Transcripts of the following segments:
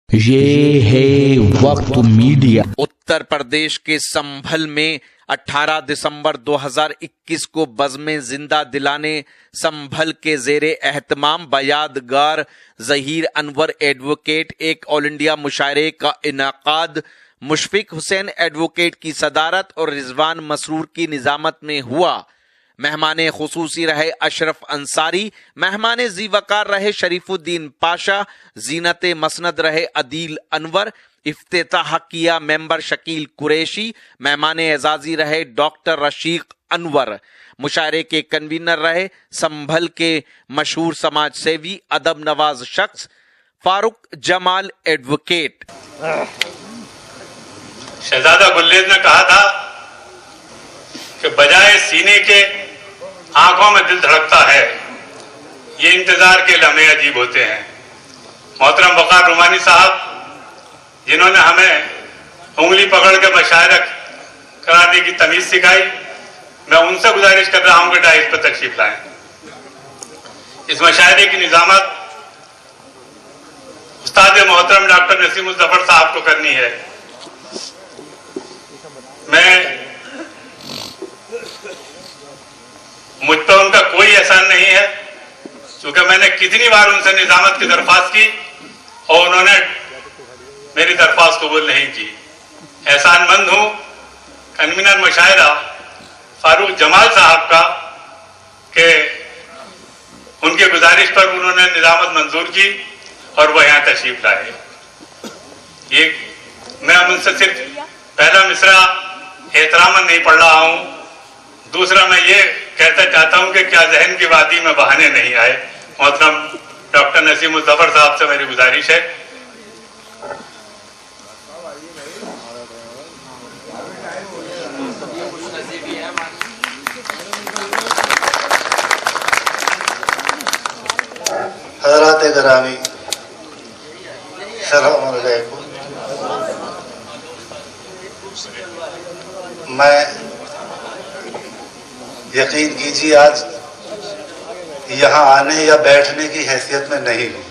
ये है वक्त मीडिया। उत्तर प्रदेश के संभल में 18 दिसंबर 2021 को बज़्म जिंदा दिलाने संभल के ज़ेरे एहतमाम बयादगार ज़हीर अनवर एडवोकेट एक ऑल इंडिया मुशायरे का इनाकाद मुशफिक हुसैन एडवोकेट की सदारत और रिजवान मसरूर की निजामत में हुआ। मेहमाने खुसूसी रहे अशरफ अंसारी, मेहमाने ज़ीवकार रहे शरीफुद्दीन पाशा, जीनते मसनद रहे अदील अनवर, इफ्तिताह किया मेंबर शकील कुरैशी, मेहमाने एजाजी रहे डॉक्टर रशीक अनवर। मुशायरे के कन्वीनर रहे संभल के मशहूर समाज सेवी अदब नवाज शख्स फारूक जमाल एडवोकेट। शहजादा गुलरेज ने कहा था कि बजाय सीने के आंखों में दिल धड़कता है, ये इंतजार के लम्हे अजीब होते हैं। मोहतरम वकार रुमानी साहब, जिन्होंने हमें उंगली पकड़ के मशायरा कराने की तमीज सिखाई, मैं उनसे गुजारिश कर रहा हूं कि डाइस पर तशरीफ लाएं। इस मशायरे की निजामत उस्ताद मोहतरम डॉक्टर नसीम जफर साहब को करनी है। मुझ पर उनका कोई एहसान नहीं है, क्योंकि मैंने कितनी बार उनसे निजामत की दरख्वास्त की और उन्होंने मेरी दरख्वास्त कबूल नहीं की। एहसानमंद हूं कन्वीनर मुशायरा फारूक जमाल साहब का कि उनकी गुजारिश पर उन्होंने निजामत मंजूर की और वह यहां तशरीफ लाए। ये मैं उनसे सिर्फ पहला मिसरा एहतरामन नहीं पढ़ रहा हूं, दूसरा मैं ये कहना चाहता हूं कि क्या जहन की वादी में बहाने नहीं आए। मोहतरम डॉक्टर नसीम जफर साहब से मेरी गुजारिश है हज़रात गिरामी, सलाम अलैकुम। मैं यकीन कीजिए आज यहाँ आने या बैठने की हैसियत में नहीं हूँ।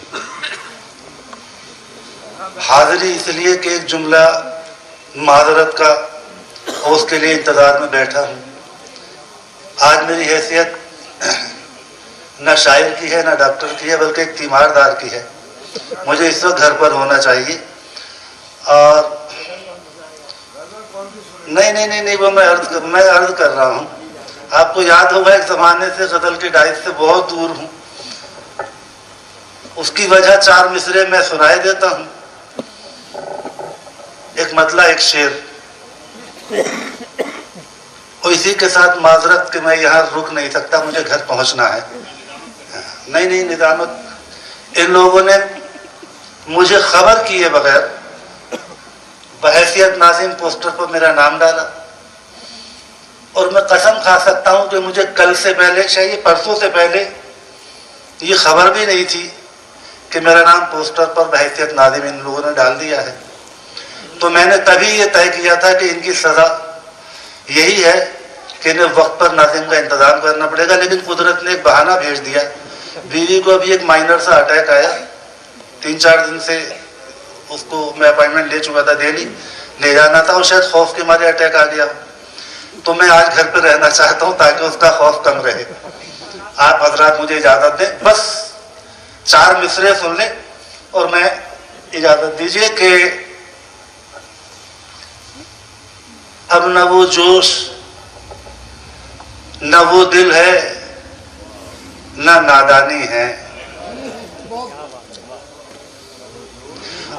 हाजिरी इसलिए कि एक जुमला माजरत का और उसके लिए इंतज़ार में बैठा हूँ। आज मेरी हैसियत न शायर की है, न डॉक्टर की है, बल्कि एक तीमारदार की है। मुझे इस वक्त घर पर होना चाहिए और नहीं वो मैं अर्ज कर रहा हूँ। आपको याद होगा एक जमाने से गजल के डाइस से बहुत दूर हूँ, उसकी वजह 4 मिसरे मैं सुनाई देता हूँ, एक मतला एक शेर, और इसी के साथ माजरत कि मैं यहाँ रुक नहीं सकता, मुझे घर पहुँचना है। नहीं निजामत इन लोगों ने मुझे खबर किए बगैर बहैसियत नाज़िम पोस्टर पर मेरा नाम डाला और मैं कसम खा सकता हूं कि मुझे कल से पहले, शायद परसों से पहले ये खबर भी नहीं थी कि मेरा नाम पोस्टर पर बहैसियत नाज़िम इन लोगों ने डाल दिया है। तो मैंने तभी ये तय किया था कि इनकी सज़ा यही है कि इन्हें वक्त पर नाज़िम का इंतज़ाम करना पड़ेगा। लेकिन कुदरत ने एक बहाना भेज दिया। बीवी को अभी एक माइनर सा अटैक आया, 3-4 दिन से उसको मैं अपॉइंटमेंट ले चुका था, दिल्ली ले जाना था और शायद खौफ के मारे अटैक आ गया। तो मैं आज घर पे रहना चाहता हूं ताकि उसका खौफ कम रहे। आप हजरात मुझे इजाजत दें, बस 4 मिसरे सुन लें और मैं इजाजत दीजिए कि अब न वो जोश न वो दिल है न नादानी है,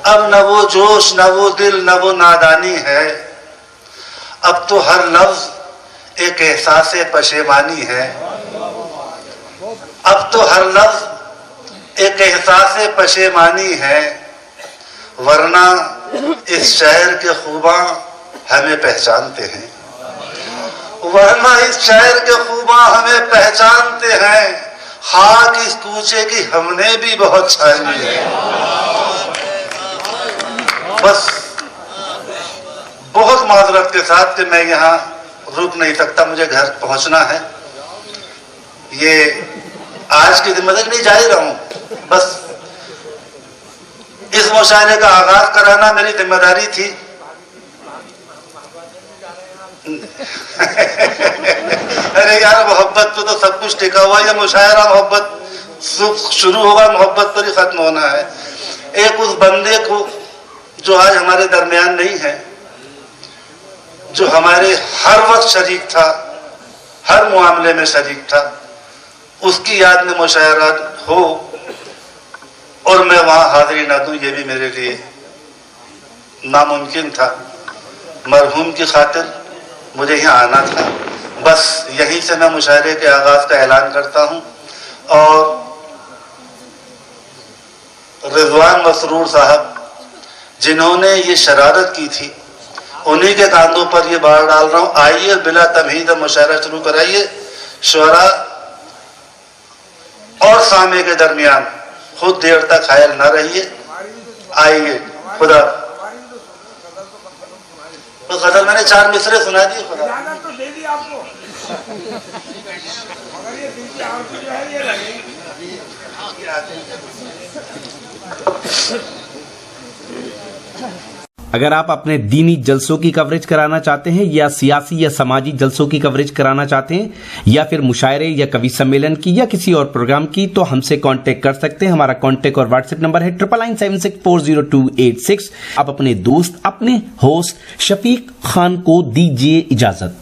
अब न वो जोश न वो दिल न वो नादानी है, अब तो हर लफ्ज एक एहसास पशेमानी है, अब तो हर लफ्ज एक एहसास पशेमानी है, वरना इस शहर के खूबा हमें पहचानते हैं, वरना इस शहर के खूबा हमें पहचानते हैं, खाक इस कूचे की हमने भी बहुत छानी है। बस बहुत माजरत के साथ कि मैं यहाँ रुक नहीं सकता, मुझे घर पहुँचना है। ये आज की जिम्मेदारी नहीं जा ही रहा हूँ, बस इस मुशायरे का आगाज कराना मेरी जिम्मेदारी थी। अरे यार, मोहब्बत पे तो सब कुछ टिका हुआ है। ये मुशायरा मोहब्बत शुरू होगा, मोहब्बत पर ही खत्म होना है। एक उस बंदे को जो आज हमारे दरमियान नहीं है, जो हमारे हर वक्त शरीक था, हर मामले में शरीक था, उसकी याद में मुशायरा हो और मैं वहां हाजिरी ना दूं, ये भी मेरे लिए नामुमकिन था। मरहूम की खातिर मुझे यहाँ आना था। बस यहीं से मैं मुशायरे के आगाज का ऐलान करता हूँ। और रिजवान मसरूर साहब जिन्होंने ये शरारत की थी, उन्हीं के कांधों पर ये बार डाल रहा हूँ। आइए बिला तमहीद मुशायरा शुरू कराइए। शुरा और सामे के दरमियान खुद देर तक हायल न रहिए। आइए। खुदा तो गजल मैंने 4 मिसरे सुना दिए। खुदा तो दे दी आपको, मगर ये दिल की आरज़ू जो है ये लगेगी। अगर आप अपने दीनी जलसों की कवरेज कराना चाहते हैं या सियासी या समाजी जलसों की कवरेज कराना चाहते हैं या फिर मुशायरे या कवि सम्मेलन की या किसी और प्रोग्राम की, तो हमसे कांटेक्ट कर सकते हैं। हमारा कांटेक्ट और व्हाट्सएप नंबर है 9976400286। आप अपने दोस्त, अपने होस्ट शफीक खान को दीजिए इजाजत।